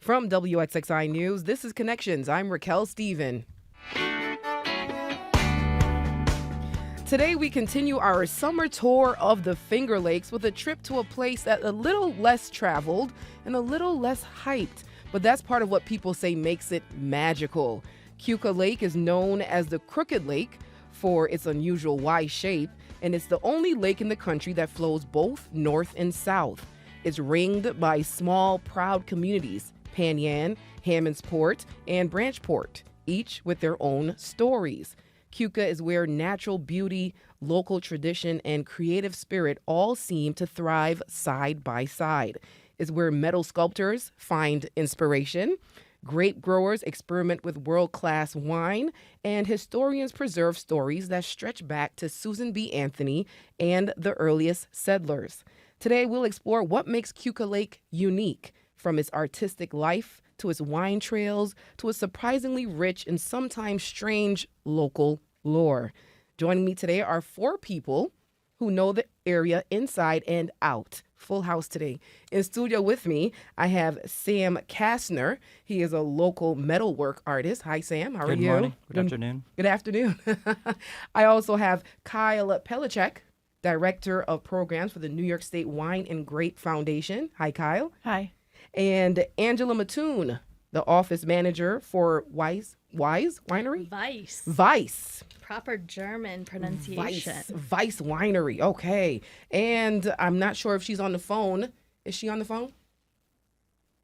From WXXI News, this is Connections. I'm Raquel Steven. Today, we continue our summer tour of the Finger Lakes with a trip to a place that's a little less traveled and a little less hyped. But that's part of what people say makes it magical. Keuka Lake is known as the Crooked Lake for its unusual Y shape, and it's the only lake in the country that flows both north and south. It's ringed by small, proud communities, Panyan, Hammondsport, and Branchport, each with their own stories. Keuka is where natural beauty, local tradition, and creative spirit all seem to thrive side by side. It's where metal sculptors find inspiration, grape growers experiment with world-class wine, and historians preserve stories that stretch back to Susan B. Anthony and the earliest settlers. Today, we'll explore what makes Keuka Lake unique, from its artistic life to its wine trails to its surprisingly rich and sometimes strange local lore. Joining me today are four people who know the area inside and out. Full house today. In studio with me, I have Sam Kastner. He is a local metalwork artist. Hi, Sam. How are you? Good morning. Good afternoon. Good afternoon. I also have Kyle Pelichek, Director of Programs for the New York State Wine and Grape Foundation. Hi, Kyle. Hi. And Angela Mattoon, the office manager for Wise Winery? Weiss. Proper German pronunciation. Weiss Winery. Okay. And I'm not sure if she's on the phone. Is she on the phone?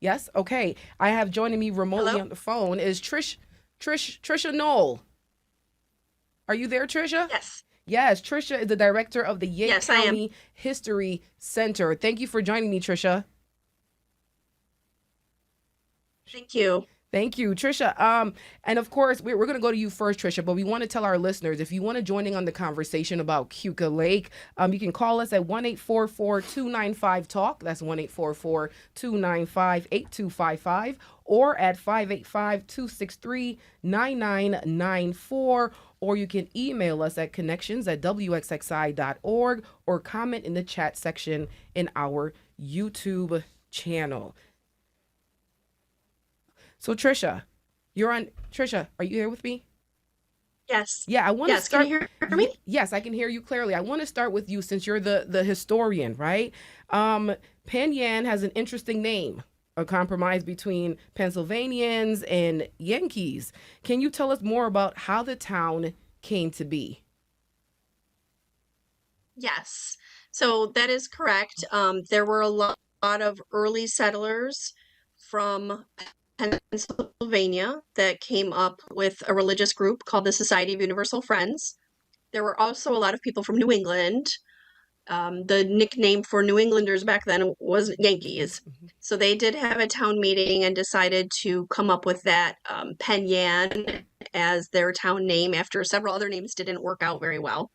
Yes? Okay. I have joining me remotely on the phone is Trisha Knoll. Are you there, Trisha? Yes. Yes, Trisha is the director of the Yates Yes, County History Center. Thank you for joining me, Trisha. Thank you. Thank you, Trisha. And of course, we're going to go to you first, Trisha, but we want to tell our listeners, if you want to join in on the conversation about Keuka Lake, you can call us at 1-844-295-TALK. That's 1-844-295-8255, or at 585-263-9994. Or you can email us at connections@wxxi.org or comment in the chat section in our YouTube channel. So Trisha, Trisha, are you here with me? Yes. Yeah, I want to start. Can you hear me? Yes, I can hear you clearly. I want to start with you since you're the historian, right? Panyan has an interesting name, a compromise between Pennsylvanians and Yankees. Can you tell us more about how the town came to be? Yes. So that is correct. There were a lot of early settlers from Pennsylvania that came up with a religious group called the Society of Universal Friends. There were also a lot of people from New England. The nickname for New Englanders back then was Yankees. So they did have a town meeting and decided to come up with that Penyan as their town name after several other names didn't work out very well.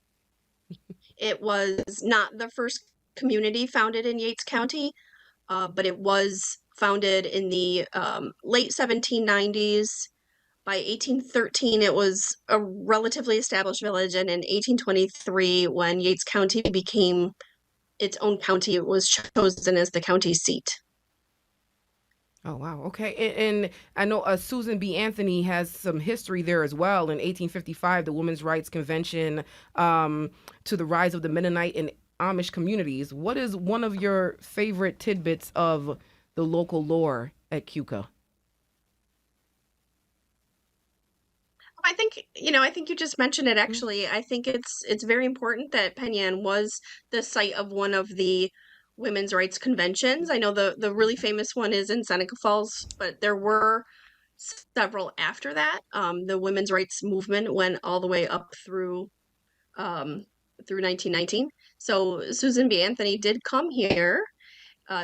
It was not the first community founded in Yates County, but it was founded in the late 1790s. By 1813, it was a relatively established village, and in 1823, when Yates County became its own county, it was chosen as the county seat. Oh, wow. Okay. And I know Susan B. Anthony has some history there as well. In 1855, the Women's Rights Convention to the rise of the Mennonite and Amish communities. What is one of your favorite tidbits of the local lore at Keuka? I think you just mentioned it actually. I think it's very important that Penyan was the site of one of the women's rights conventions. I know the really famous one is in Seneca Falls, but there were several after that. The women's rights movement went all the way up through 1919. So Susan B. Anthony did come here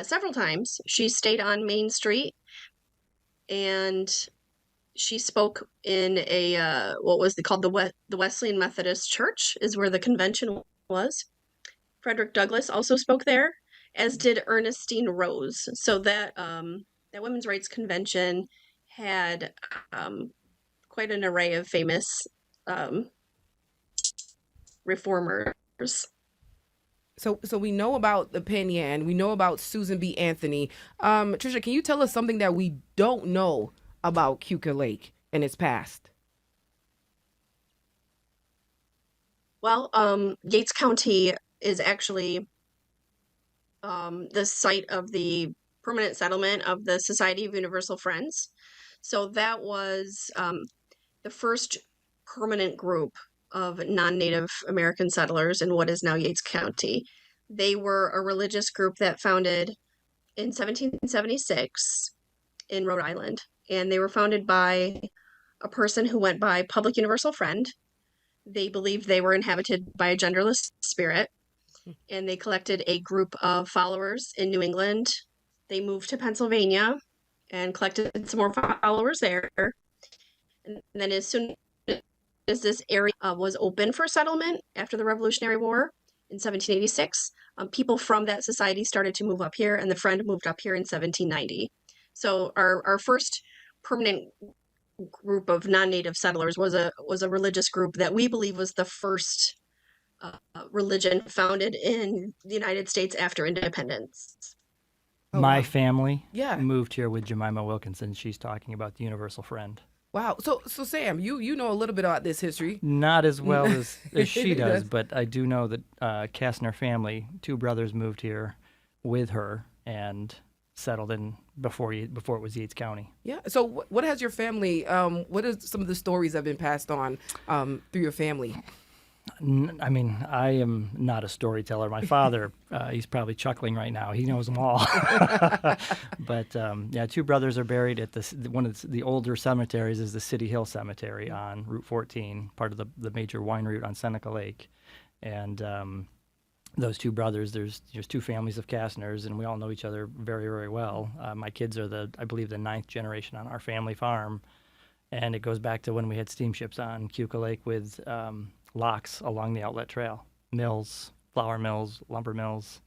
several times. She stayed on Main Street, and she spoke in a what was called the Wesleyan Methodist Church, is where the convention was. Frederick Douglass also spoke there, as did Ernestine Rose. So that that women's rights convention had quite an array of famous reformers. So we know about the Penn Yan, we know about Susan B. Anthony. Trisha, can you tell us something that we don't know about Cuca Lake and its past? Well, Yates County is actually the site of the permanent settlement of the Society of Universal Friends. So that was the first permanent group of non-Native American settlers in what is now Yates County. They were a religious group that founded in 1776 in Rhode Island, and they were founded by a person who went by Public Universal Friend. They believed they were inhabited by a genderless spirit, and they collected a group of followers in New England. They moved to Pennsylvania and collected some more followers there. And then, as soon as this area was open for settlement after the Revolutionary War in 1786, people from that society started to move up here, and the Friend moved up here in 1790. So our first permanent group of non-native settlers was a religious group that we believe was the first religion founded in the United States after independence. Oh, My wow. family Yeah. moved here with Jemima Wilkinson. She's talking about the Universal Friend. Wow. So Sam, you know a little bit about this history. Not as well as she does, Yes. but I do know that Kastner family, two brothers moved here with her and settled in before it was Yates County. Yeah. So what has your family? What are some of the stories that have been passed on through your family? I mean, I am not a storyteller. My father, he's probably chuckling right now. He knows them all. But yeah, two brothers are buried at one of the older cemeteries is the City Hill Cemetery on Route 14, part of the major wine route on Seneca Lake. And those two brothers, there's two families of Kastners, and we all know each other very, very well. My kids are I believe, the ninth generation on our family farm. And it goes back to when we had steamships on Cuca Lake with locks along the outlet trail, mills, flour mills, lumber mills.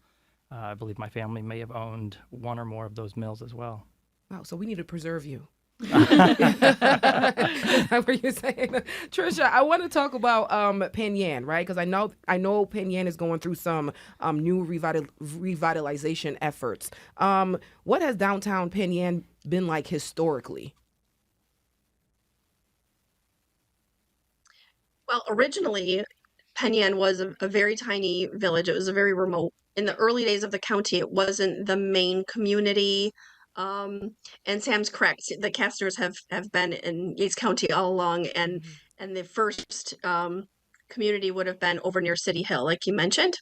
I believe my family may have owned one or more of those mills as well. Wow. So we need to preserve you. Is that what you're saying? Trisha, I want to talk about Penn Yan, right? Because I know Penn Yan is going through some new revitalization efforts. What has downtown Penn Yan been like historically? Well, originally, Penn Yan was a very tiny village. It was a very remote. In the early days of the county, it wasn't the main community. And Sam's correct. The Kastners have been in Yates County all along, and the first community would have been over near City Hill, like you mentioned.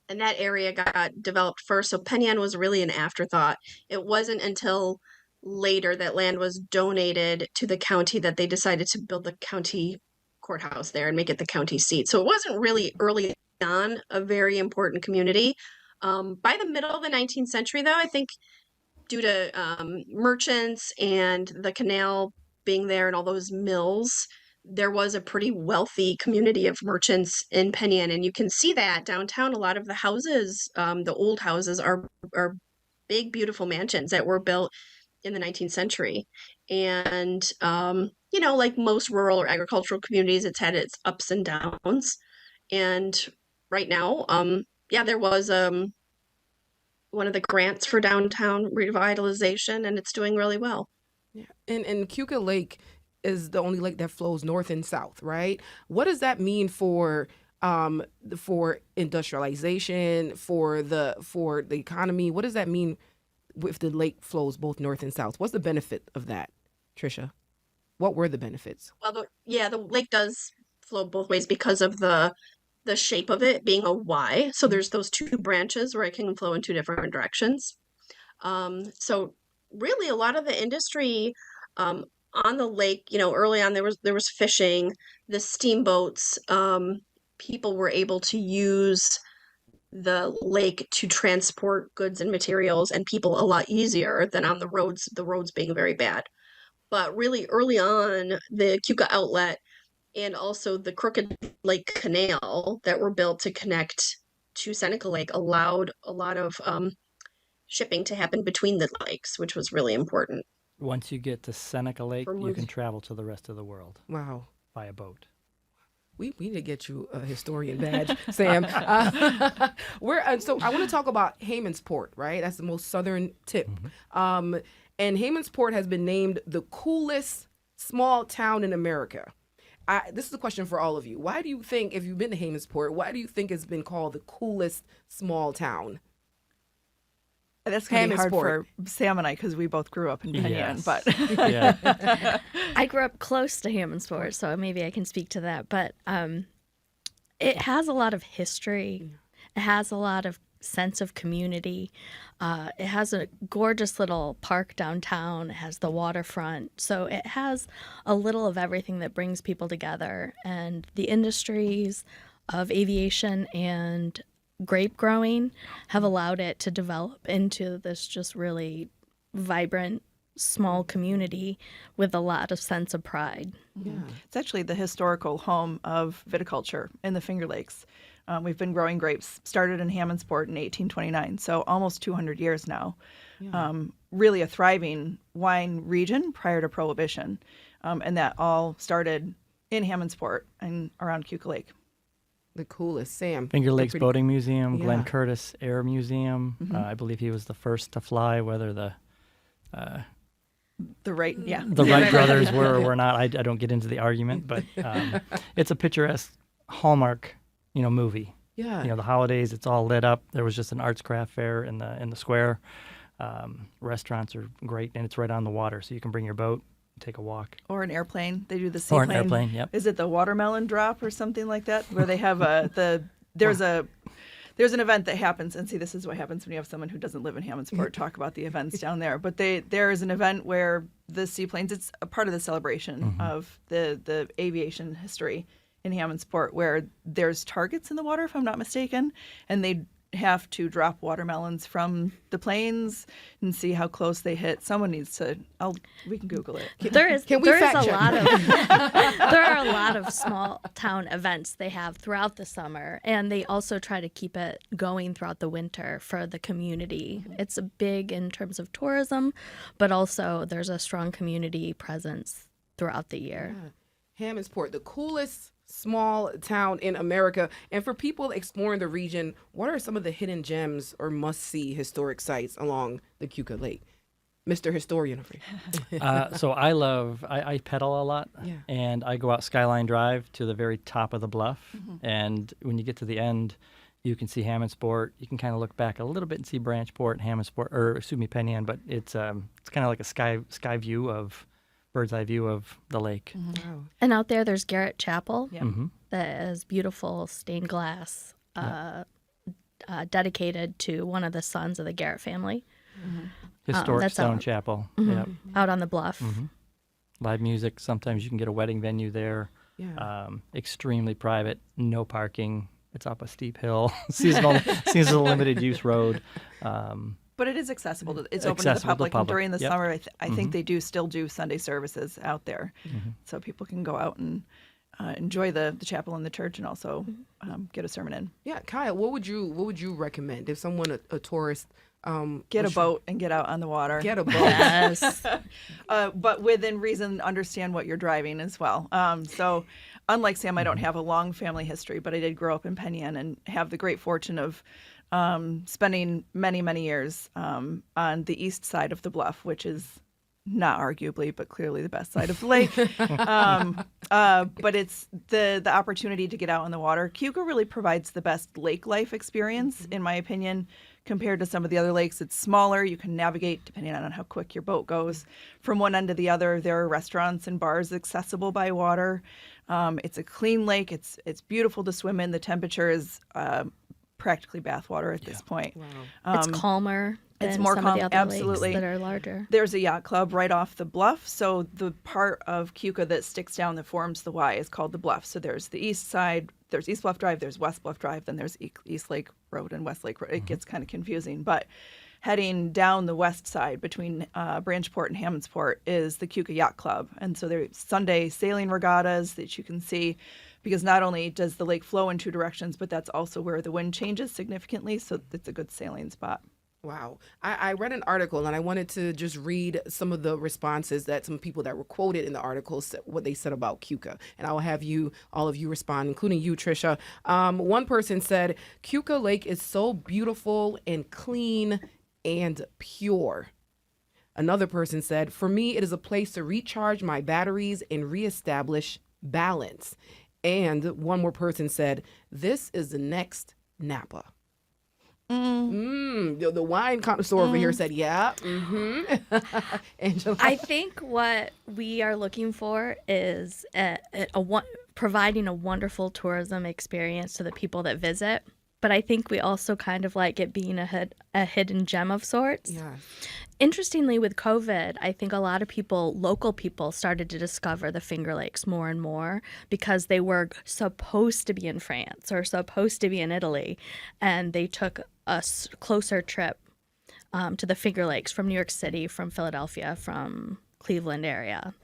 And that area got developed first. So Penn Yan was really an afterthought. It wasn't until later that land was donated to the county that they decided to build the county courthouse there and make it the county seat. So it wasn't really early on a very important community. By the middle of the 19th century, though, I think due to merchants and the canal being there and all those mills, there was a pretty wealthy community of merchants in Penn Yan, and you can see that downtown. A lot of the houses, the old houses, are big, beautiful mansions that were built in the 19th century. And like most rural or agricultural communities, it's had its ups and downs. And right now, there was one of the grants for downtown revitalization, and it's doing really well. Yeah. And Cuca Lake is the only lake that flows north and south, right? What does that mean for industrialization, for the economy? What does that mean if the lake flows both north and south? What's the benefit of that, Trisha? What were the benefits? Well, the lake does flow both ways because of the shape of it being a Y. So there's those two branches where it can flow in two different directions. So really, a lot of the industry on the lake, early on there was fishing, the steamboats. People were able to use the lake to transport goods and materials and people a lot easier than on the roads being very bad. But really early on, the Cuca Outlet and also the Crooked Lake Canal that were built to connect to Seneca Lake allowed a lot of shipping to happen between the lakes, which was really important. Once you get to Seneca Lake, you can travel to the rest of the world Wow. by a boat. We need to get you a historian badge, Sam. So I want to talk about Hamonsport, right? That's the most southern tip. And Hamonsport has been named the coolest small town in America. This is a question for all of you. Why do you think, if you've been to Hamonsport, why do you think it's been called the coolest small town? That's going to be hard Hamonsport. for Sam and I because we both grew up in Penn Yan, Yes. but Yeah. I grew up close to Hammondsport, so maybe I can speak to that. But it has a lot of history. It has a lot of sense of community. It has a gorgeous little park downtown. It has the waterfront. So it has a little of everything that brings people together. And the industries of aviation and grape growing have allowed it to develop into this just really vibrant small community with a lot of sense of pride. Yeah. it's actually the historical home of viticulture in the Finger Lakes. We've been growing grapes, started in Hammondsport in 1829, so almost 200 years now. Really a thriving wine region prior to Prohibition, and that all started in Hammondsport and around Cuca Lake. The coolest, Sam. Finger They're Lakes pretty- Boating Museum, Glenn Yeah. Curtis Air Museum. I believe he was the first to fly. Whether the Wright Wright brothers were or were not, I don't get into the argument. But it's a picturesque Hallmark, movie. Yeah. The holidays, it's all lit up. There was just an arts craft fair in the square. Restaurants are great, and it's right on the water, so you can bring your boat, take a walk. Or an airplane. They do the Or seaplane. an airplane, yep. Is it the watermelon drop or something like that? Where they have there's an event that happens, and see, this is what happens when you have someone who doesn't live in Hammondsport talk about the events down there. But there is an event where the seaplanes, it's a part of the celebration of the aviation history in Hammondsport, where there's targets in the water, if I'm not mistaken, and they have to drop watermelons from the planes and see how close they hit. Someone needs to. We can Google it. Can we fact check? There are a lot of small town events they have throughout the summer, and they also try to keep it going throughout the winter for the community. It's a big in terms of tourism, but also there's a strong community presence throughout the year. Hammondsport, the coolest small town in America. And for people exploring the region, what are some of the hidden gems or must-see historic sites along the Cuca Lake? Mr. Historian over here. So I pedal a lot, Yeah. and I go out Skyline Drive to the very top of the bluff. And when you get to the end, you can see Hammondsport. You can kind of look back a little bit and see Branchport and Hammondsport, or Penn Yan, but it's kind of like a sky view of bird's eye view of the lake. Wow. And out there's Garrett Chapel Yeah. that is beautiful stained glass, dedicated to one of the sons of the Garrett family Historic that's stone out. chapel. Yep. out on the bluff. Live music. Sometimes you can get a wedding venue there. Yeah. Extremely private. No parking. It's up a steep hill. seasonal limited use road. But it is accessible. It's open to the Accessible to the public. And public. during the Yep. summer, I think they do still do Sunday services out there. So people can go out and enjoy the chapel and the church and also get a sermon in. Yeah, Kyle, what would you recommend if someone, a tourist, Get a boat and get out on the water. get a boat? Yes. But within reason, understand what you're driving as well. So unlike Sam, I don't have a long family history, but I did grow up in Penn Yan and have the great fortune of spending many, many years on the east side of the bluff, which is not arguably, but clearly the best side of the lake. But it's the opportunity to get out on the water. Cuca really provides the best lake life experience, in my opinion, compared to some of the other lakes. It's smaller. You can navigate, depending on how quick your boat goes, from one end to the other. There are restaurants and bars accessible by water. It's a clean lake. It's beautiful to swim in. The temperature is practically bathwater at this point. Wow. It's calmer than it's more some calm, of the other absolutely. lakes that are larger. There's a yacht club right off the bluff. So the part of Cuca that sticks down that forms the Y is called the bluff. So there's the east side, there's East Bluff Drive, there's West Bluff Drive, then there's East Lake Road and West Lake Road. It gets kind of confusing. But heading down the west side between Branchport and Hammondsport is the Cuca Yacht Club. And so there's Sunday sailing regattas that you can see, because not only does the lake flow in two directions, but that's also where the wind changes significantly. So it's a good sailing spot. Wow. I read an article and I wanted to just read some of the responses that some people that were quoted in the article said, what they said about Cuca. And I will have you, all of you respond, including you, Trisha. One person said, Cuca Lake is so beautiful and clean and pure. Another person said, for me, it is a place to recharge my batteries and reestablish balance. And one more person said, this is the next Napa. The wine connoisseur over here said, yeah. Angela. I think what we are looking for is providing a wonderful tourism experience to the people that visit. But I think we also kind of like it being a hidden gem of sorts. Yeah. Interestingly, with COVID, I think a lot of people, local people, started to discover the Finger Lakes more and more because they were supposed to be in France or supposed to be in Italy, and they took a closer trip to the Finger Lakes from New York City, from Philadelphia, from Cleveland area.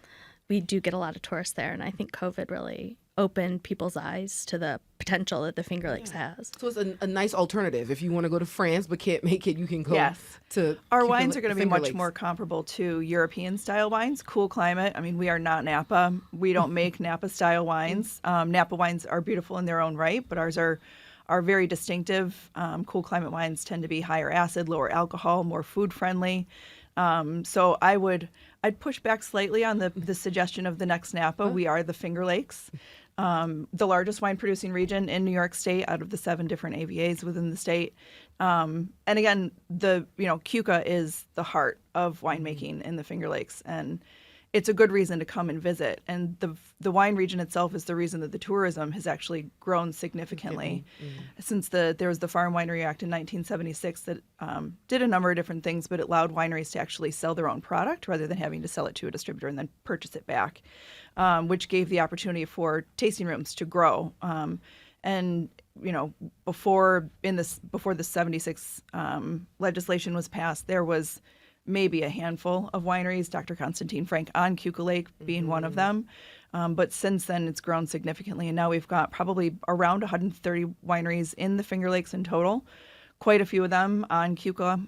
We do get a lot of tourists there, and I think COVID really opened people's eyes to the potential that the Finger Lakes has. So it's a nice alternative. If you want to go to France but can't make it, you can go Yes. to Our Cuca wines are going to be Finger much Lakes. more comparable to European style wines. Cool climate. I mean, we are not Napa. We don't make Napa style wines. Napa wines are beautiful in their own right, but ours are very distinctive. Cool climate wines tend to be higher acid, lower alcohol, more food friendly. So I'd push back slightly on the suggestion of the next Napa. We are the Finger Lakes, the largest wine producing region in New York State out of the 7 different AVAs within the state. And again, Cuca is the heart of winemaking in the Finger Lakes, and it's a good reason to come and visit. And the wine region itself is the reason that the tourism has actually grown significantly since there was the Farm Winery Act in 1976 that did a number of different things, but it allowed wineries to actually sell their own product rather than having to sell it to a distributor and then purchase it back, which gave the opportunity for tasting rooms to grow. And before the 76 legislation was passed, there was maybe a handful of wineries, Dr. Constantine Frank on Cuca Lake being one of them. But since then, it's grown significantly. And now we've got probably around 130 wineries in the Finger Lakes in total, quite a few of them on Cuca.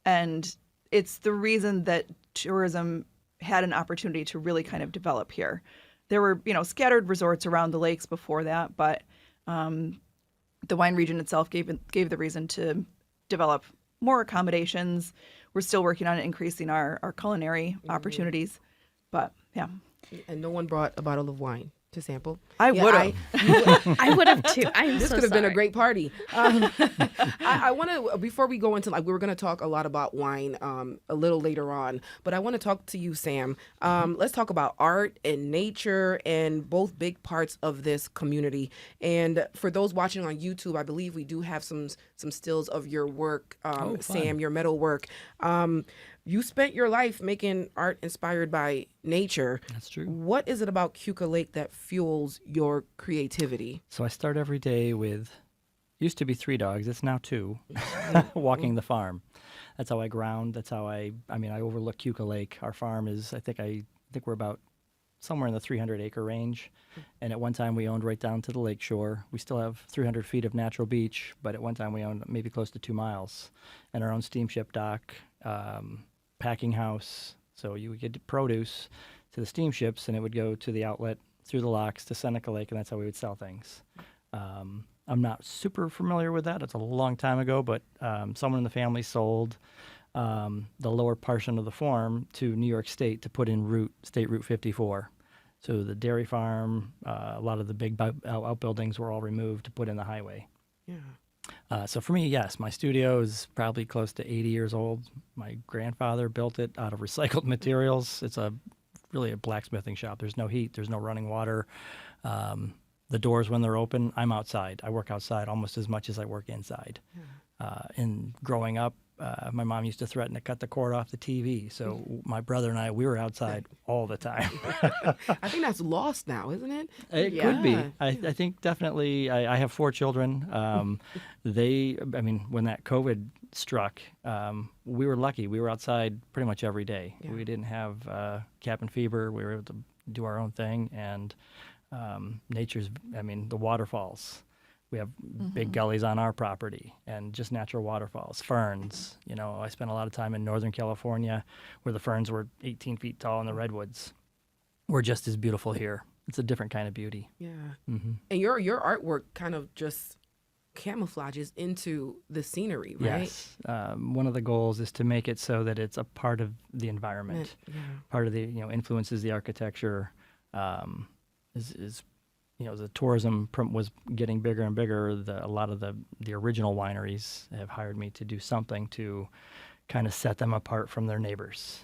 And it's the reason that tourism had an opportunity to really kind of develop here. There were, scattered resorts around the lakes before that, but the wine region itself gave the reason to develop more accommodations. We're still working on increasing our culinary opportunities, but yeah. And no one brought a bottle of wine to sample. I would have. I would have too. I'm This so could have been a sorry. great party. I want to, before we go into, we were going to talk a lot about wine a little later on, but I want to talk to you, Sam. Let's talk about art and nature and both big parts of this community. And for those watching on YouTube, I believe we do have some stills of your work, fun. Sam, your metal work. You spent your life making art inspired by nature. That's true. What is it about Cuca Lake that fuels your creativity? So I start every day with, used to be 3 dogs, it's now 2, walking the farm. That's how I ground. That's how I overlook Cuca Lake. Our farm is, I think we're about somewhere in the 300-acre range. And at one time we owned right down to the lake shore. We still have 300 feet of natural beach, but at one time we owned maybe close to 2 miles. And our own steamship dock, packing house. So you would get produce to the steamships, and it would go to the outlet through the locks to Seneca Lake, and that's how we would sell things. I'm not super familiar with that. It's a long time ago, but someone in the family sold the lower portion of the farm to New York State to put in State Route 54. So the dairy farm, a lot of the big outbuildings were all removed to put in the highway. Yeah. So for me, yes, my studio is probably close to 80 years old. My grandfather built it out of recycled materials. It's really a blacksmithing shop. There's no heat. There's no running water. The doors, when they're open, I'm outside. I work outside almost as much as I work inside. And growing up, my mom used to threaten to cut the cord off the TV. So my brother and we were outside all the time. I think that's lost now, isn't it? It could be. Yeah. I think definitely. I have 4 children. When that COVID struck, we were lucky. We were outside pretty much every day. Yeah. We didn't have cabin fever. We were able to do our own thing. And the waterfalls. We have big gullies on our property and just natural waterfalls, ferns. You know, I spent a lot of time in Northern California where the ferns were 18 feet tall and the redwoods were just as beautiful here. It's a different kind of beauty. Yeah. Mm-hmm. And your artwork kind of just camouflages into the scenery, right? Yes. One of the goals is to make it so that it's a part of the environment, Yeah. part of the, influences the architecture. Is as the tourism was getting bigger and bigger, a lot of the original wineries have hired me to do something to kind of set them apart from their neighbors.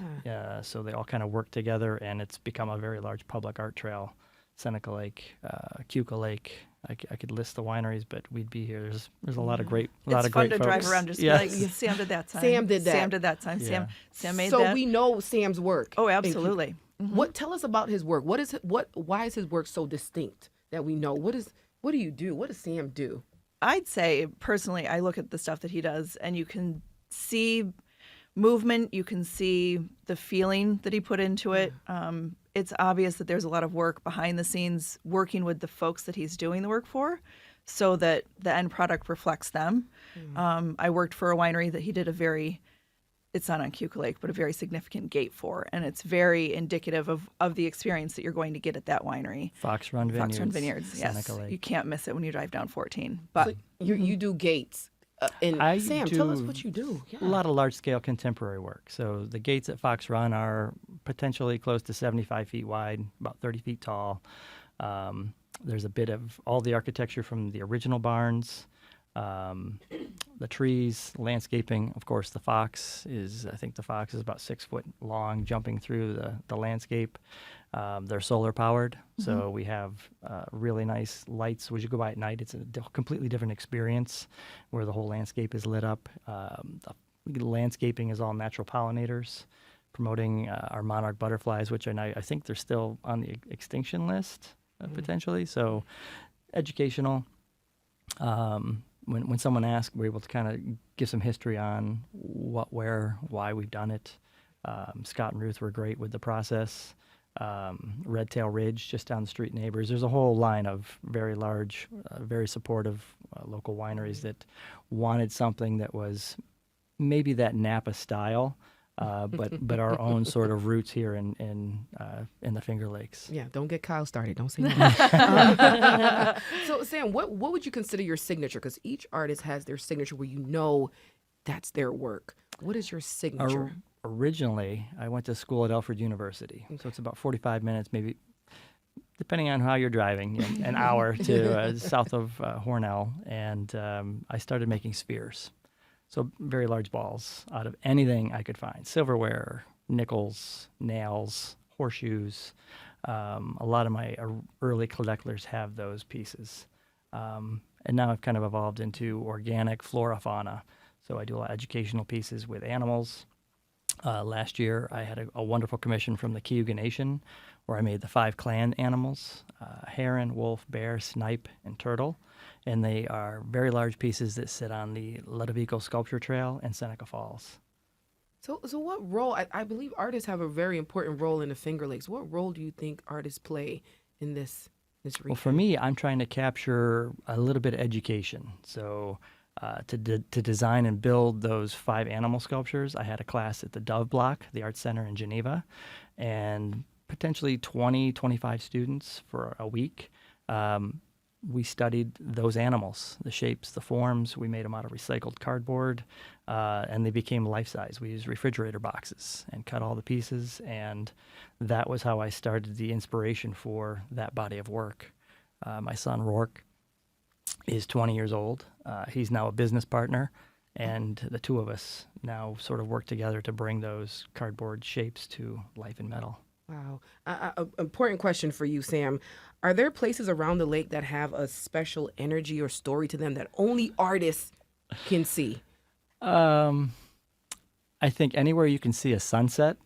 So they all kind of work together, and it's become a very large public art trail. Seneca Lake, Keuka Lake. I could list the wineries, but we'd be here. There's a lot of great, It's fun to folks. drive around, just be like, Sam did that time. Sam did that. Sam did that time. Yeah. Sam made So that. we know Sam's work. Oh, And absolutely. What tell us about his work? Why is his work so distinct that we know? What do you do? What does Sam do? I'd say personally, I look at the stuff that he does, and you can see movement. You can see the feeling that he put into it. It's obvious that there's a lot of work behind the scenes, working with the folks that he's doing the work for, so that the end product reflects them. I worked for a winery that he did it's not on Keuka Lake, but a very significant gate for, and it's very indicative of the experience that you're going to get at that winery. Fox Run Vineyards. Fox Run Vineyards, yes. Seneca Lake. You can't miss it when you drive down 14. But So you do gates. And I Sam, tell us do what you do. Yeah. A lot of large-scale contemporary work. So the gates at Fox Run are potentially close to 75 feet wide, about 30 feet tall. There's a bit of all the architecture from the original barns, the trees, landscaping. Of course, I think the fox is about 6 foot long, jumping through the landscape. They're solar powered, so we have really nice lights. As you go by at night, it's a completely different experience where the whole landscape is lit up. The landscaping is all natural pollinators, promoting our monarch butterflies, which I think they're still on the extinction list potentially. So educational. When someone asks, we're able to kind of give some history on what, where, why we've done it. Scott and Ruth were great with the process. Red Tail Ridge, just down the street neighbors. There's a whole line of very large, very supportive local wineries that wanted something that was maybe that Napa style, but our own sort of roots here in the Finger Lakes. Yeah, don't get Kyle started. Don't say that. So, Sam, what would you consider your signature? Because each artist has their signature where you know that's their work. What is your signature? Originally, I went to school at Alfred University, so it's about 45 minutes, maybe, depending on how you're driving, an hour to south of Hornell, and I started making spheres. So very large balls out of anything I could find. Silverware, nickels, nails, horseshoes. A lot of my early collectors have those pieces. And now I've kind of evolved into organic flora, fauna. So I do a lot of educational pieces with animals. Last year, I had a wonderful commission from the Cayuga Nation where I made the 5 clan animals, heron, wolf, bear, snipe, and turtle. And they are very large pieces that sit on the Ludovico Sculpture Trail in Seneca Falls. So what role? I believe artists have a very important role in the Finger Lakes. What role do you think artists play in this region? Well, for me, I'm trying to capture a little bit of education. So to design and build those 5 animal sculptures, I had a class at the Dove Block, the Art Center in Geneva, and potentially 20, 25 students for a week. We studied those animals, the shapes, the forms. We made them out of recycled cardboard, and they became life-size. We used refrigerator boxes and cut all the pieces, and that was how I started the inspiration for that body of work. My son, Rourke, is 20 years old. He's now a business partner, and the two of us now sort of work together to bring those cardboard shapes to life in metal. Wow. Important question for you, Sam. Are there places around the lake that have a special energy or story to them that only artists can see? I think anywhere you can see a sunset.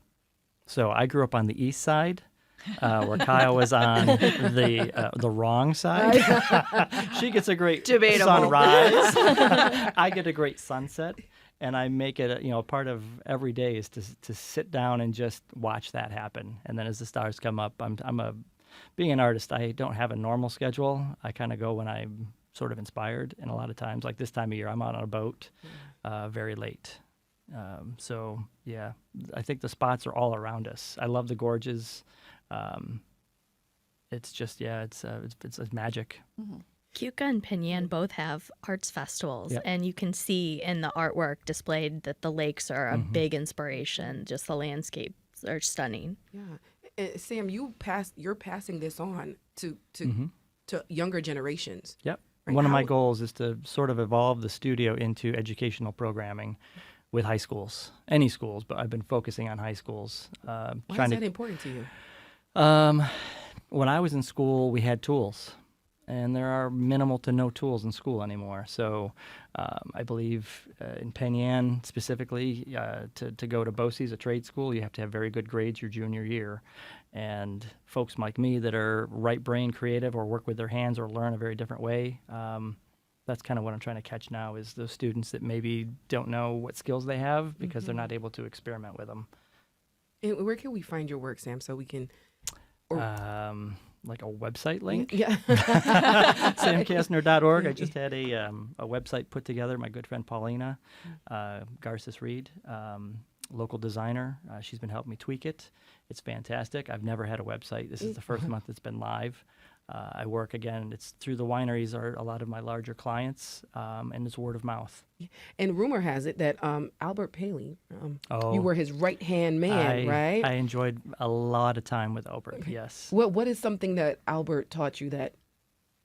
So I grew up on the east side, where Kyle was on the wrong side. She gets a great Debatable. sunrise. I get a great sunset. And I make it, a part of every day is to sit down and just watch that happen. And then as the stars come up, being an artist, I don't have a normal schedule. I kind of go when I'm sort of inspired. And a lot of times, like this time of year, I'm out on a boat very late. So yeah, I think the spots are all around us. I love the gorges. It's just it's magic. Keuka and Penyan both have arts festivals, Yep. and you can see in the artwork displayed that the lakes are a big inspiration. Just the landscapes are stunning. Yeah. And Sam, you're passing this on to younger generations. Yep. Right, One of my how- goals is to sort of evolve the studio into educational programming with high schools, any schools, but I've been focusing on high schools. Why trying is to that important to you? When I was in school, we had tools, and there are minimal to no tools in school anymore. So I believe in Penyan specifically, to go to BOCES, a trade school, you have to have very good grades your junior year. And folks like me that are right brain creative or work with their hands or learn a very different way, that's kind of what I'm trying to catch now is those students that maybe don't know what skills they have because they're not able to experiment with them. And where can we find your work, Sam, so we can? Like a website link, Yeah. samkastner.org. I just had a website put together. My good friend Paulina Garces Reed, local designer. She's been helping me tweak it. It's fantastic. I've never had a website. This is the first month it's been live. I work again. It's through the wineries are a lot of my larger clients, and it's word of mouth. And rumor has it that Albert Paley, Oh. you were his right hand man, right? I enjoyed a lot of time with Albert. Yes. What is something that Albert taught you that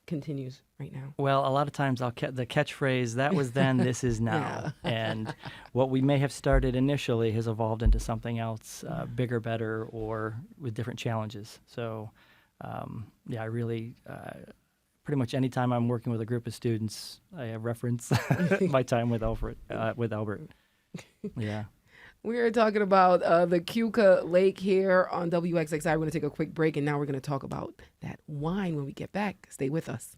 continues right now? Well, a lot of times the catchphrase, that was then, this is now. And what we may have started initially has evolved into something else, bigger, better, or with different challenges. So, I really, pretty much anytime I'm working with a group of students, I reference my time with Albert. Yeah. We are talking about the Keuka Lake here on WXXI. We're going to take a quick break, and now we're going to talk about that wine when we get back. Stay with us.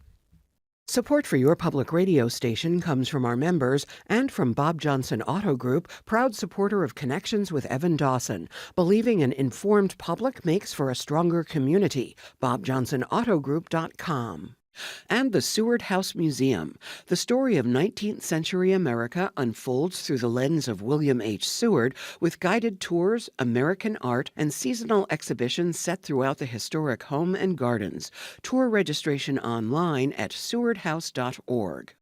Support for your public radio station comes from our members and from Bob Johnson Auto Group, proud supporter of Connections with Evan Dawson. Believing an informed public makes for a stronger community. BobJohnsonAutoGroup.com. And the Seward House Museum. The story of 19th century America unfolds through the lens of William H. Seward with guided tours, American art, and seasonal exhibitions set throughout the historic home and gardens. Tour registration online at sewardhouse.org.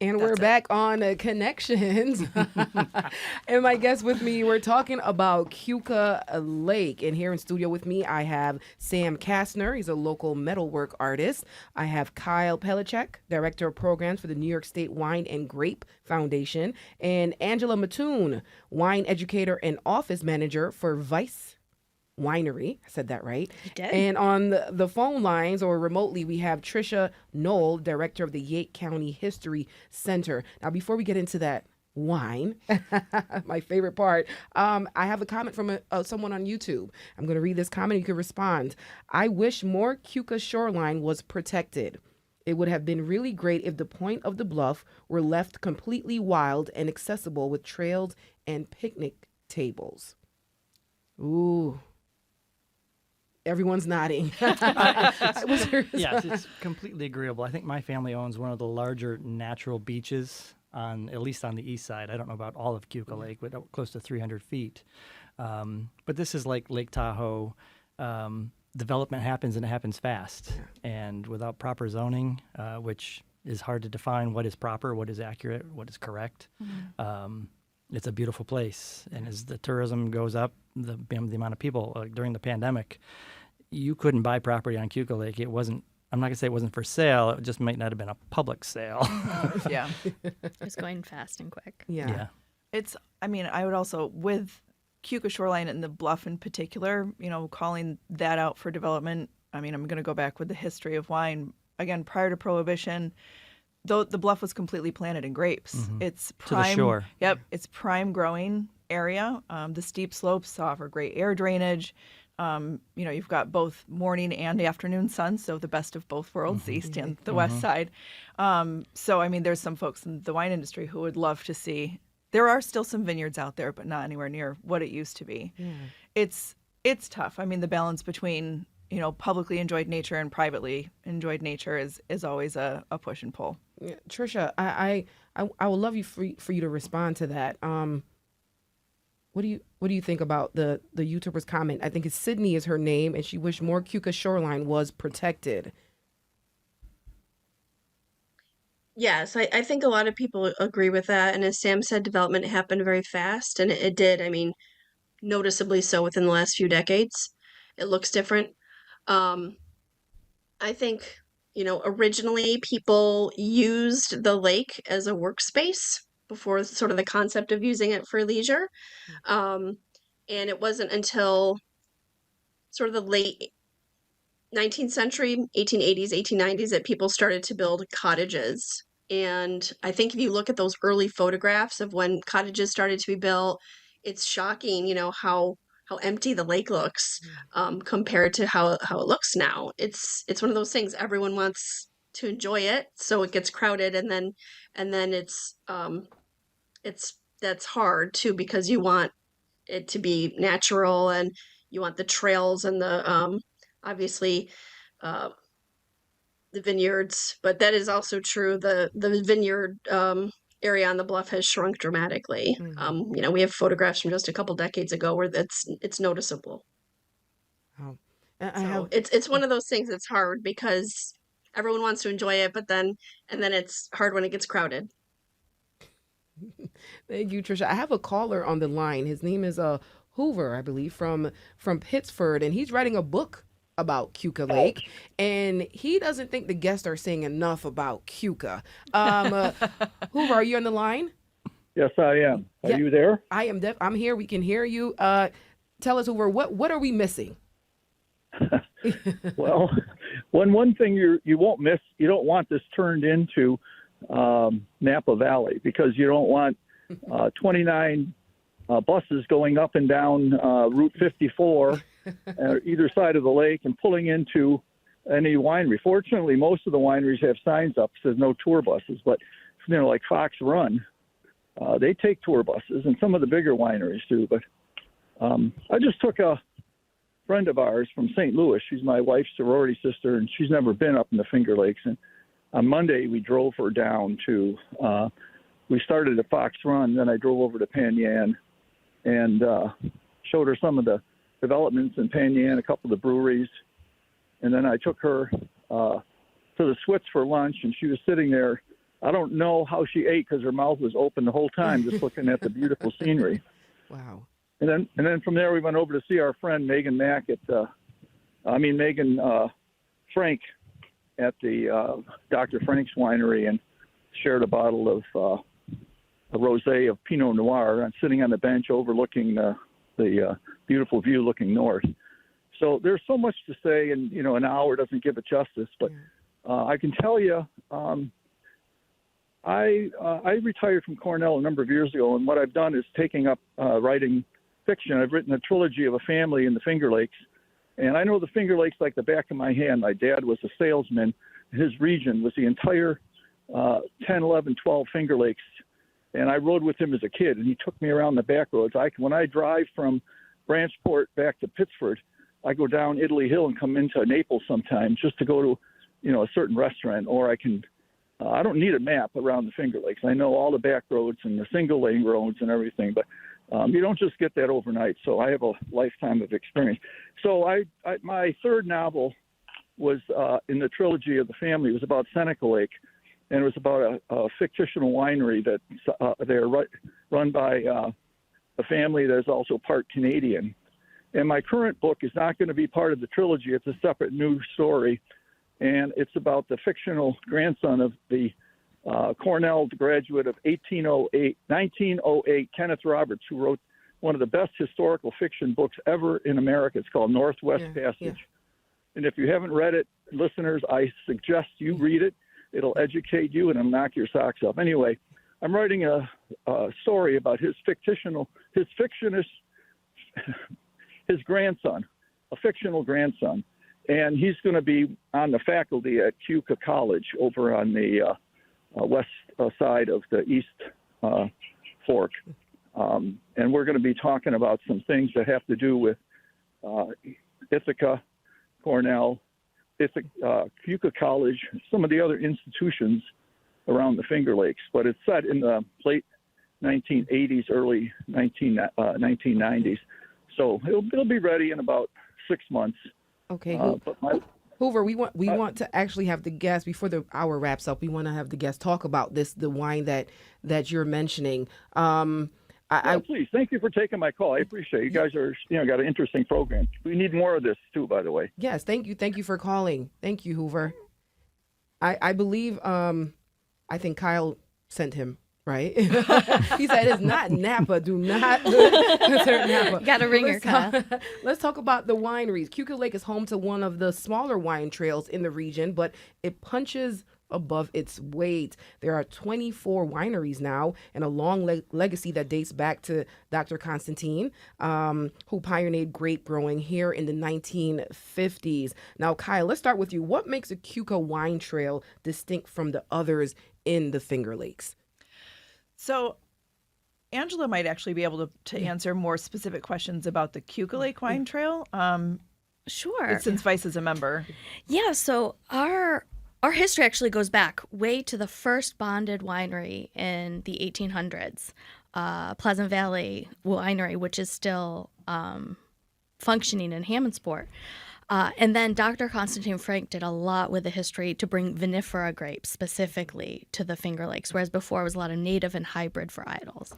And we're back on Connections. And my guest with me, we're talking about Keuka Lake. And here in studio with me, I have Sam Kastner. He's a local metalwork artist. I have Kyle Pelichek, Director of Programs for the New York State Wine and Grape Foundation. And Angela Mattoon, Wine Educator and Office Manager for Vice Winery. I said that right. You did. And on the phone lines or remotely, we have Trisha Knoll, Director of the Yake County History Center. Now, before we get into that wine, my favorite part, I have a comment from someone on YouTube. I'm going to read this comment. You can respond. I wish more Keuka shoreline was protected. It would have been really great if the point of the bluff were left completely wild and accessible with trails and picnic tables. Ooh. Everyone's nodding. Yes, it's completely agreeable. I think my family owns one of the larger natural beaches at least on the east side. I don't know about all of Keuka Lake, but close to 300 feet. But this is like Lake Tahoe. Development happens and it happens fast. And without proper zoning, which is hard to define what is proper, what is accurate, what is correct. It's a beautiful place. And as the tourism goes up, the amount of people during the pandemic, you couldn't buy property on Keuka Lake. It wasn't, I'm not going to say it wasn't for sale. It just might not have been a public sale. Yeah. It's going fast and quick. Yeah. I would also, with Keuka Shoreline and the bluff in particular, calling that out for development. I'm going to go back with the history of wine. Again, prior to Prohibition, though the bluff was completely planted in grapes. It's prime, to the shore. Yep, it's prime growing area. The steep slopes offer great air drainage. You've got both morning and afternoon sun, so the best of both worlds, the east and the west side. There's some folks in the wine industry who would love to see. There are still some vineyards out there, but not anywhere near what it used to be. It's tough. The balance between publicly enjoyed nature and privately enjoyed nature is always a push and pull. Yeah, Trisha, I would love you for you to respond to that. What do you think about the YouTuber's comment? I think it's Sydney is her name, and she wished more Keuka shoreline was protected. Yes, I think a lot of people agree with that. And as Sam said, development happened very fast, and it did. I mean, noticeably so within the last few decades. It looks different. Um, I think, originally people used the lake as a workspace before sort of the concept of using it for leisure. Um, and it wasn't until sort of the late 19th century, 1880s, 1890s, that people started to build cottages. And I think if you look at those early photographs of when cottages started to be built, it's shocking, how empty the lake looks compared to how it looks now. It's one of those things everyone wants to enjoy it, so it gets crowded, and then it's that's hard too because you want it to be natural and you want the trails and the obviously uh, the vineyards, but that is also true. The vineyard area on the bluff has shrunk dramatically. We have photographs from just a couple decades ago where it's noticeable. Oh, So it's one of those things that's hard because everyone wants to enjoy it, but then it's hard when it gets crowded. Thank you, Trisha. I have a caller on the line. His name is Hoover, I believe, from Pittsford, and he's writing a book about Keuka Lake, and he doesn't think the guests are saying enough about Keuka. Hoover, are you on the line? Yes, I am. Are Yeah. you there? I am. I'm here. We can hear you. Tell us, Hoover, what are we missing? Well, one thing you won't miss, you don't want this turned into Napa Valley because you don't want 29 buses going up and down Route 54 either side of the lake and pulling into any winery. Fortunately, most of the wineries have signs up that says no tour buses, but like Fox Run, they take tour buses, and some of the bigger wineries do. But I just took a friend of ours from St. Louis. She's my wife's sorority sister, and she's never been up in the Finger Lakes. And on Monday, we drove her down to, we started at Fox Run, then I drove over to Pan Yan and showed her some of the developments in Pan Yan, a couple of the breweries. And then I took her to the Swits for lunch, and she was sitting there. I don't know how she ate because her mouth was open the whole time, just looking at the beautiful scenery. Wow. And then from there we went over to see our friend Megan Frank at the Dr. Frank's winery and shared a bottle of a rosé of Pinot Noir. I'm sitting on the bench overlooking the beautiful view looking north. So there's so much to say, and an hour doesn't give it justice. But I can tell you, I retired from Cornell a number of years ago, and what I've done is taking up writing fiction. I've written a trilogy of a family in the Finger Lakes, and I know the Finger Lakes like the back of my hand. My dad was a salesman. His region was the entire 10, 11, 12 Finger Lakes, and I rode with him as a kid, and he took me around the back roads. When I drive from Branchport back to Pittsford, I go down Italy Hill and come into Naples sometimes just to go to, a certain restaurant, or I can. I don't need a map around the Finger Lakes. I know all the back roads and the single lane roads and everything, but you don't just get that overnight. So I have a lifetime of experience. So my third novel was in the trilogy of the family. It was about Seneca Lake, and it was about a fictional winery that they're run by a family that is also part Canadian. And my current book is not going to be part of the trilogy. It's a separate new story, and it's about the fictional grandson of the Cornell graduate of 1908, Kenneth Roberts, who wrote one of the best historical fiction books ever in America. It's called Northwest Passage. Yeah. And if you haven't read it, listeners, I suggest you read it. It'll educate you and it'll knock your socks off. Anyway, I'm writing a story about his grandson, a fictional grandson. And he's going to be on the faculty at Keuka College over on the west side of the East Fork. And we're going to be talking about some things that have to do with Ithaca, Cornell, Ithaca, Keuka College, some of the other institutions around the Finger Lakes. But it's set in the late 1980s, early 1990s. So it'll be ready in about 6 months. Okay. But Hoover, we want to actually have the guest before the hour wraps up. We want to have the guest talk about the wine that you're mentioning. Please, thank you for taking my call. I appreciate it. You guys are got an interesting program. We need more of this too, by the way. Yes, thank you for calling. Thank you, Hoover. I believe I think Kyle sent him. Right? He said it's not Napa. Do not consider Napa. Got a ringer, Kyle. Let's talk about the wineries. Keuka Lake is home to one of the smaller wine trails in the region, but it punches above its weight. There are 24 wineries now and a long legacy that dates back to Dr. Constantine, who pioneered grape growing here in the 1950s. Now, Kyle, let's start with you. What makes a Keuka wine trail distinct from the others in the Finger Lakes? So Angela might actually be able to answer more specific questions about the Keuka Lake Wine Trail. Sure. Since Vice is a member. Yeah, so our history actually goes back way to the first bonded winery in the 1800s, Pleasant Valley Winery, which is still functioning in Hammondsport. And then Dr. Constantine Frank did a lot with the history to bring vinifera grapes specifically to the Finger Lakes, whereas before it was a lot of native and hybrid varietals.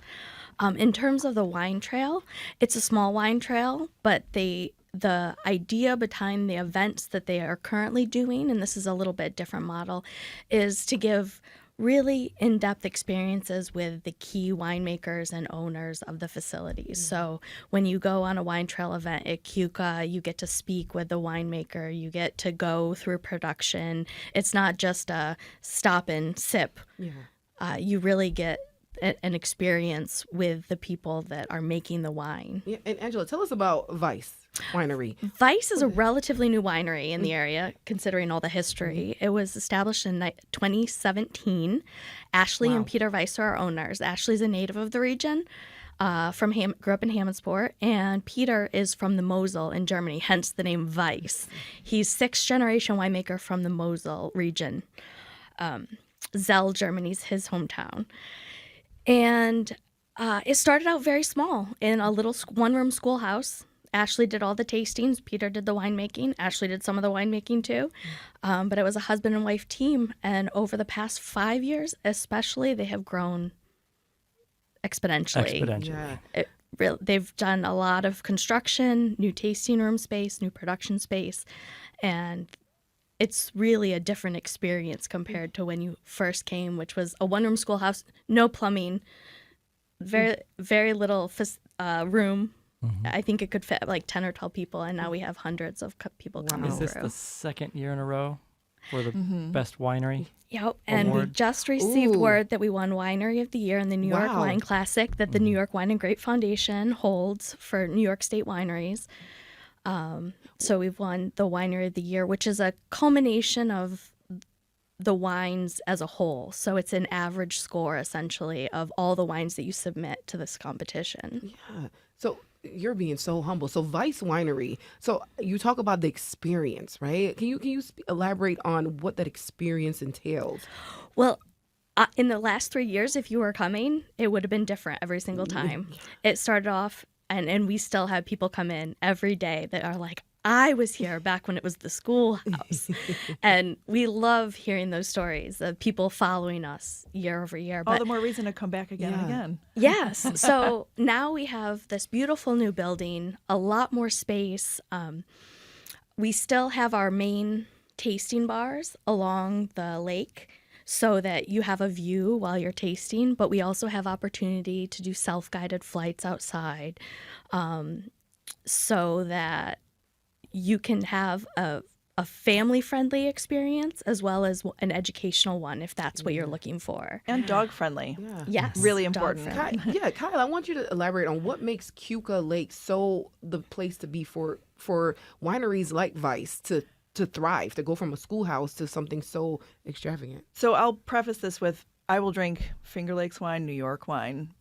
In terms of the wine trail, it's a small wine trail, but the idea behind the events that they are currently doing, and this is a little bit different model, is to give really in-depth experiences with the key winemakers and owners of the facilities. So when you go on a wine trail event at Keuka, you get to speak with the winemaker, you get to go through production. It's not just a stop and sip. Yeah. You really get an experience with the people that are making the wine. Yeah, and Angela, tell us about Vice Winery. Vice is a relatively new winery in the area, considering all the history. It was established in 2017. Ashley and Peter Vice are our owners. Ashley's a native of the region, grew up in Hammondsport, and Peter is from the Mosel in Germany, hence the name Vice. He's sixth-generation winemaker from the Mosel region. Zell, Germany's his hometown. And it started out very small in a little one-room schoolhouse. Ashley did all the tastings. Peter did the winemaking. Ashley did some of the winemaking too. But it was a husband and wife team. And over the past 5 years, especially, they have grown exponentially. Yeah. They've done a lot of construction, new tasting room space, new production space. And it's really a different experience compared to when you first came, which was a one-room schoolhouse, no plumbing, very little room. Mm-hmm. I think it could fit like 10 or 12 people, and now we have hundreds of people coming through. Is this the second year in a row for the best winery? Yep, and we just received word that we won Winery of the Year in the New York Wine Classic that the New York Wine and Grape Foundation holds for New York State wineries. So we've won the Winery of the Year, which is a culmination of the wines as a whole. So it's an average score, essentially, of all the wines that you submit to this competition. Yeah. So you're being so humble. So Vice Winery. So you talk about the experience, right? Can you elaborate on what that experience entails? Well, in the last 3 years, if you were coming, it would have been different every single time. It started off, and we still have people come in every day that are like, I was here back when it was the schoolhouse. And we love hearing those stories of people following us year over year. All the more reason to come back again and again. Yes. So now we have this beautiful new building, a lot more space. We still have our main tasting bars along the lake so that you have a view while you're tasting, but we also have opportunity to do self-guided flights outside so that you can have a family-friendly experience as well as an educational one if that's what you're looking for. And dog-friendly. Yeah. Yes. Really important. Kyle, I want you to elaborate on what makes Keuka Lake so the place to be for wineries like Vice to thrive, to go from a schoolhouse to something so extravagant. So I'll preface this with, I will drink Finger Lakes wine, New York wine,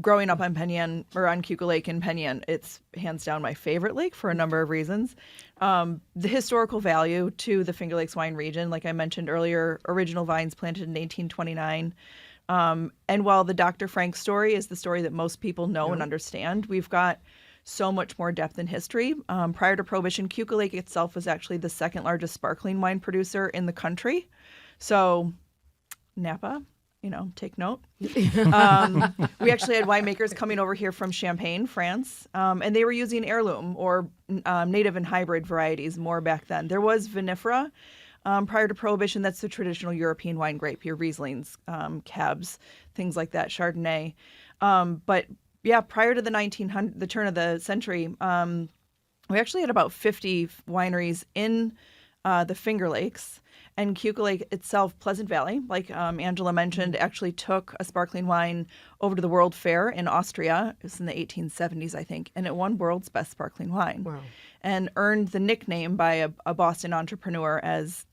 growing up on Penn or on Keuka Lake in Penn, it's hands down my favorite lake for a number of reasons. The historical value to the Finger Lakes wine region, like I mentioned earlier, original vines planted in 1829. And while the Dr. Frank story is the story that most people know and understand, we've got so much more depth in history. Prior to Prohibition, Keuka Lake itself was actually the second largest sparkling wine producer in the country. So Napa, take note. We actually had winemakers coming over here from Champagne, France, and they were using heirloom or native and hybrid varieties more back then. There was vinifera prior to Prohibition. That's the traditional European wine grape, your Rieslings, Cabs, things like that, Chardonnay. But yeah, prior to the turn of the century, we actually had about 50 wineries in the Finger Lakes. And Keuka Lake itself, Pleasant Valley, like Angela mentioned, actually took a sparkling wine over to the World Fair in Austria. It was in the 1870s, I think, and it won World's Best Sparkling Wine. Wow. And earned the nickname by a Boston entrepreneur as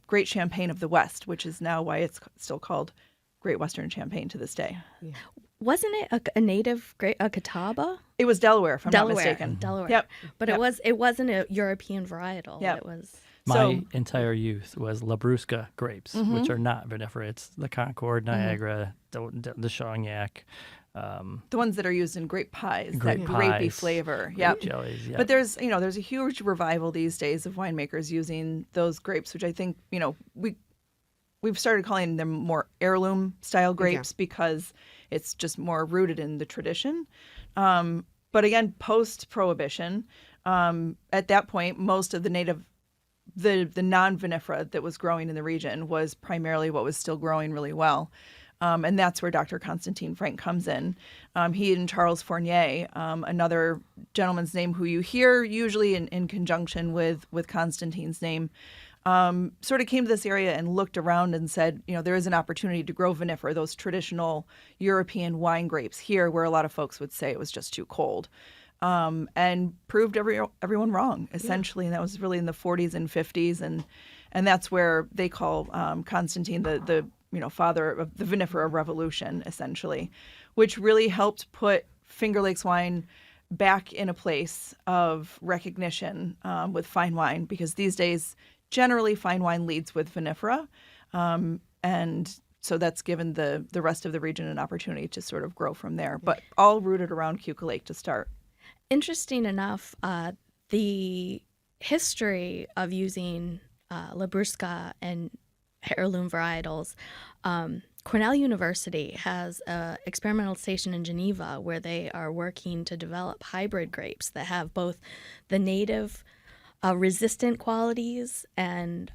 Great Champagne of the West, which is now why it's still called Great Western Champagne to this day. Yeah. Wasn't it a native a Catawba? It was Delaware, if I'm not mistaken. Delaware. Yep. But Yep. it wasn't a European varietal. Yep. It was. My entire youth was Labrusca grapes, which are not vinifera. It's the Concord, Niagara, the Cognac. The ones that are used in grape pies, Grape that grapey pies, flavor. grape Yep. jellies. Yep. But there's a huge revival these days of winemakers using those grapes, which I think, we've started calling them more heirloom style grapes because it's just more rooted in the tradition. But again, post Prohibition, at that point, most of the non-vinifera that was growing in the region was primarily what was still growing really well. And that's where Dr. Constantine Frank comes in. He and Charles Fournier, another gentleman's name who you hear usually in conjunction with Constantine's name, sort of came to this area and looked around and said, there is an opportunity to grow vinifera, those traditional European wine grapes here, where a lot of folks would say it was just too cold. And proved everyone wrong, essentially. And that was really in the 40s and 50s. And that's where they call Constantine the father of the vinifera revolution, essentially, which really helped put Finger Lakes wine back in a place of recognition with fine wine, because these days, generally, fine wine leads with vinifera. And so that's given the rest of the region an opportunity to sort of grow from there, but all rooted around Keuka Lake to start. Interesting enough, the history of using Labrusca and heirloom varietals, Cornell University has an experimental station in Geneva where they are working to develop hybrid grapes that have both the native resistant qualities and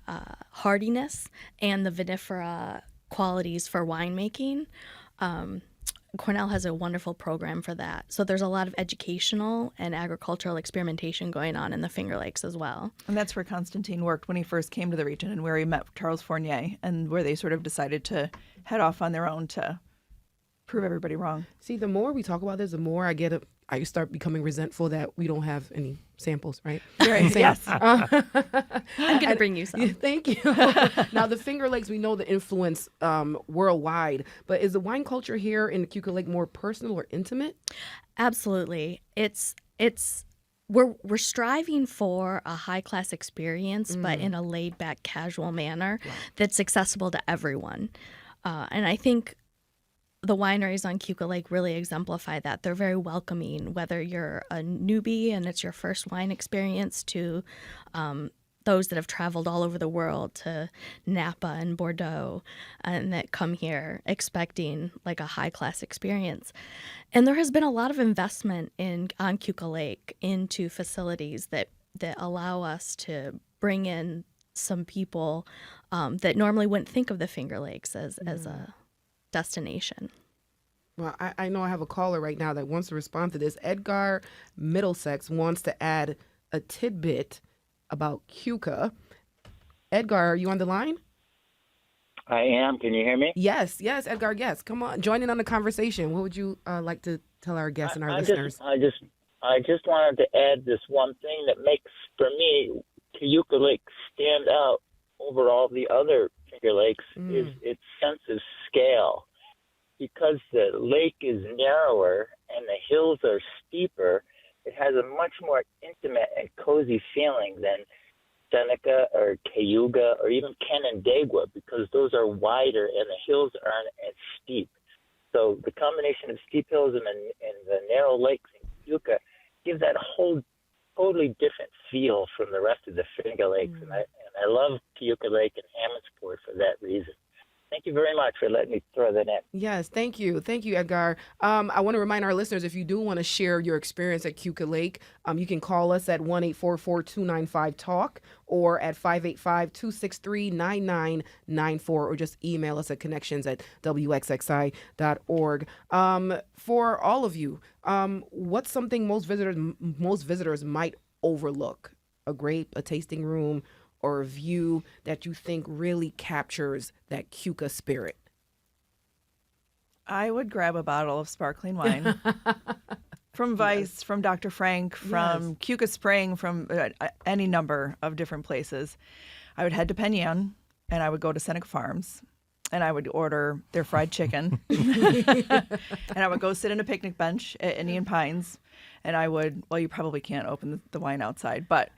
hardiness and the vinifera qualities for winemaking. Cornell has a wonderful program for that. So there's a lot of educational and agricultural experimentation going on in the Finger Lakes as well. And that's where Constantine worked when he first came to the region, and where he met Charles Fournier, and where they sort of decided to head off on their own to prove everybody wrong. See, the more we talk about this, the more I start becoming resentful that we don't have any samples, right? Right. Yes. I'm going to bring you some. Yeah, thank you. Now, the Finger Lakes, we know the influence worldwide, but is the wine culture here in the Keuka Lake more personal or intimate? Absolutely. We're striving for a high class experience, but in a laid back, casual manner that's accessible to everyone. And I think the wineries on Keuka Lake really exemplify that. They're very welcoming, whether you're a newbie and it's your first wine experience, to those that have traveled all over the world to Napa and Bordeaux, and that come here expecting like a high-class experience. And there has been a lot of investment on Keuka Lake into facilities that allow us to bring in some people that normally wouldn't think of the Finger Lakes as a destination. Well, I know I have a caller right now that wants to respond to this. Edgar Middlesex wants to add a tidbit about Keuka. Edgar, are you on the line? I am. Can you hear me? Yes, Edgar, yes. Come on, join in on the conversation. What would you like to tell our guests and our listeners? I just wanted to add this one thing that makes, for me, Keuka Lake stand out over all the other Finger Lakes is its sense of scale. because the lake is narrower and the hills are steeper, it has a much more intimate and cozy feeling than Seneca or Cayuga or even Canandaigua, because those are wider and the hills aren't as steep. So the combination of steep hills and the narrow lakes in Keuka gives that a whole totally different feel from the rest of the Finger Lakes. And I love Keuka Lake and Hammondsport for that reason. Thank you very much for letting me throw that in. Yes, thank you. Thank you, Edgar. I want to remind our listeners, if you do want to share your experience at Keuka Lake, you can call us at 1-844-295-TALK or at 585-263-9994, or just email us at connections@wxxi.org. For all of you, what's something most visitors might overlook? A grape, a tasting room, or a view that you think really captures that Keuka spirit? I would grab a bottle of sparkling wine from Vice, from Dr. Frank, from Keuka Spring, from any number of different places. I would head to Penn Yan, and I would go to Seneca Farms, and I would order their fried chicken. And I would go sit in a picnic bench at Indian Pines. And I would, well, you probably can't open the wine outside, but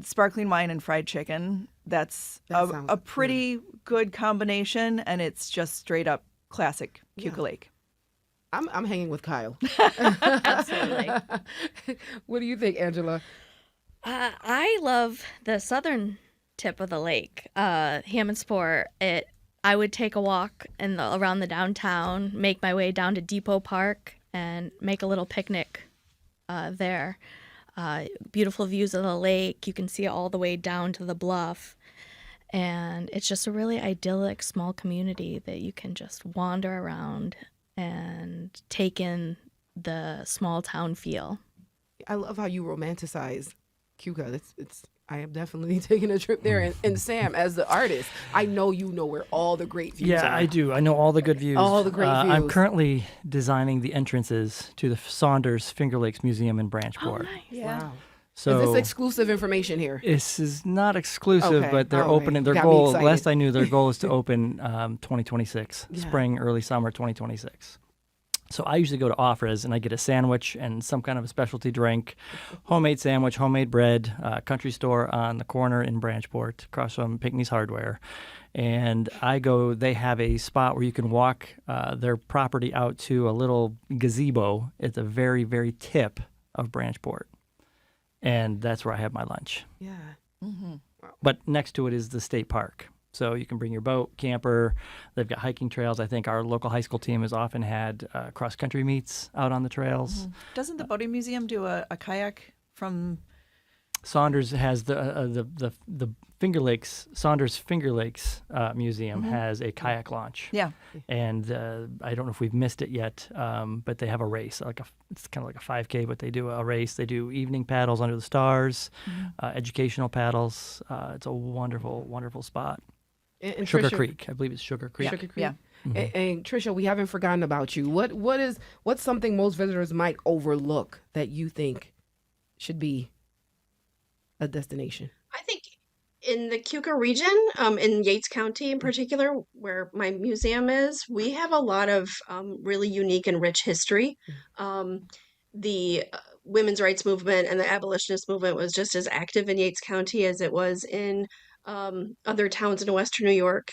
sparkling wine and fried chicken, that's a pretty good combination, and it's just straight up classic Keuka Lake. I'm hanging with Kyle. Absolutely. What do you think, Angela? I love the southern tip of the lake, Hammondsport. I would take a walk around the downtown, make my way down to Depot Park, and make a little picnic there. Beautiful views of the lake. You can see it all the way down to the bluff. And it's just a really idyllic small community that you can just wander around and take in the small town feel. I love how you romanticize Keuka. I am definitely taking a trip there. And Sam, as the artist, I know you know where all the great views are. Yeah, I do. I know all the good views. All the great I'm views. currently designing the entrances to the Saunders Finger Lakes Museum in Branchport. Yeah. Wow. So Is this exclusive information here? this is not exclusive, Okay. but they're Okay. opening. Their Got me goal, excited. last I knew, their goal is to open 2026, Yeah. spring, early summer 2026. So I usually go to Offra's and I get a sandwich and some kind of a specialty drink, homemade sandwich, homemade bread, country store on the corner in Branchport, across from Pinckney's Hardware. And they have a spot where you can walk their property out to a little gazebo at the very, very tip of Branchport. And that's where I have my lunch. Yeah. But next to it is the state park. So you can bring your boat, camper. They've got hiking trails. I think our local high school team has often had cross-country meets out on the trails. Doesn't the Boating Museum do a kayak from? Saunders has the Finger Lakes, Saunders Finger Lakes Museum has a kayak launch. Yeah. And I don't know if we've missed it yet, but they have a race. It's kind of like a 5K, but they do a race. They do evening paddles under the stars, educational paddles. It's a wonderful, wonderful spot. And Sugar Trisha- Creek. I believe it's Sugar Creek. Sugar Creek. Yeah. And Trisha, we haven't forgotten about you. What's something most visitors might overlook that you think should be a destination? I think in the Keuka region, in Yates County in particular, where my museum is, we have a lot of really unique and rich history. The women's rights movement and the abolitionist movement was just as active in Yates County as it was in other towns in Western New York.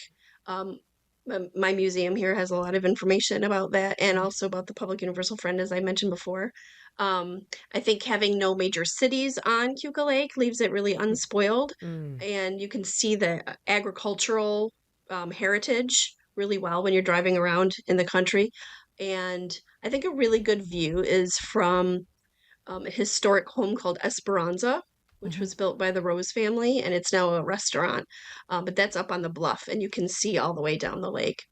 My museum here has a lot of information about that and also about the Public Universal Friend, as I mentioned before. I think having no major cities on Keuka Lake leaves it really unspoiled, and you can see the agricultural heritage really well when you're driving around in the country. And I think a really good view is from a historic home called Esperanza, which was built by the Rose family, and it's now a restaurant. But that's up on the bluff, and you can see all the way down the lake.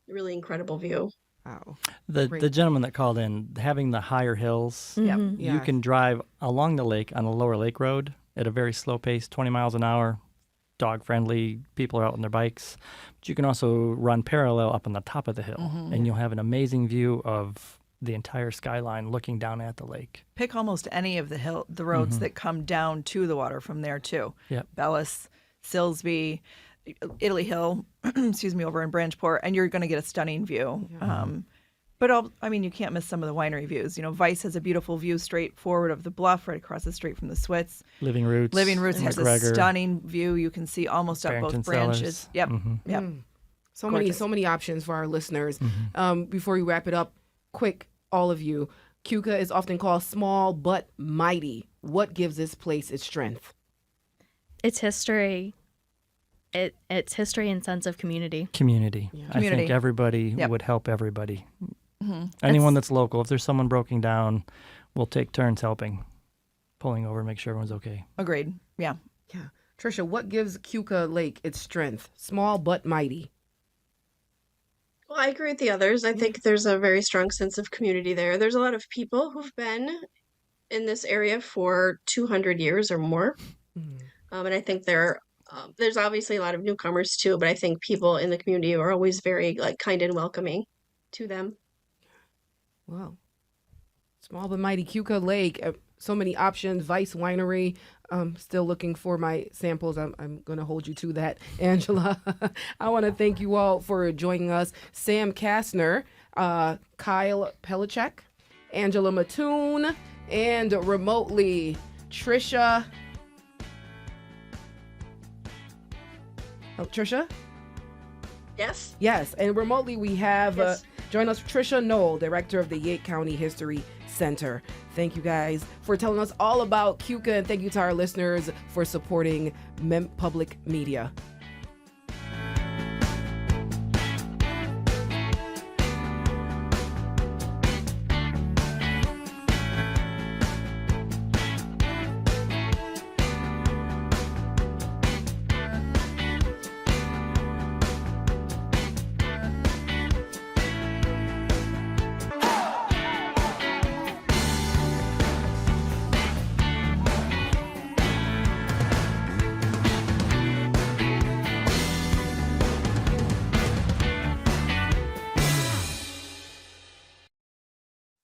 Really incredible view. Wow. The Great. gentleman that called in, having the higher hills, Yeah. you can drive along the lake on a lower lake road at a very slow pace, 20 miles an hour, dog friendly, people are out on their bikes. But you can also run parallel up on the top of the hill, and you'll have an amazing view of the entire skyline looking down at the lake. Pick almost any of the roads that come down to the water from there too. Yep. Bellis, Silsby. Italy Hill, excuse me, over in Branchport, and you're going to get a stunning view. But you can't miss some of the winery views. You know, Vice has a beautiful view straight forward of the bluff, right across the street from the Switz. Living Roots. Living Roots has a McGregor, stunning view. You can see almost up Barrington both branches. Cellars. Yep, yep. So many options for our listeners. Before we wrap it up, quick, all of you. Keuka is often called small but mighty. What gives this place its strength? It's history. It's history and sense of community. Community. I Community. think everybody Yep. would help everybody. Anyone that's local. If there's someone broken down, we'll take turns helping, pulling over, make sure everyone's okay. Agreed. Yeah. Yeah. Trisha, what gives Keuka Lake its strength? Small but mighty. Well, I agree with the others. I think there's a very strong sense of community there. There's a lot of people who've been in this area for 200 years or more. And I think there's obviously a lot of newcomers too, but I think people in the community are always very kind and welcoming to them. Wow. Small but mighty Keuka Lake. So many options. Vice Winery. Still looking for my samples. I'm going to hold you to that, Angela. I want to thank you all for joining us. Sam Kastner, Kyle Pelichek, Angela Mattoon, and remotely Trisha. Oh, Trisha? Yes? Yes, and remotely we have Yes. join us Trisha Knoll, director of the Yake County History Center. Thank you guys for telling us all about Keuka, and thank you to our listeners for supporting public media.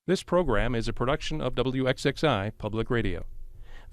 This program is a production of WXXI Public Radio.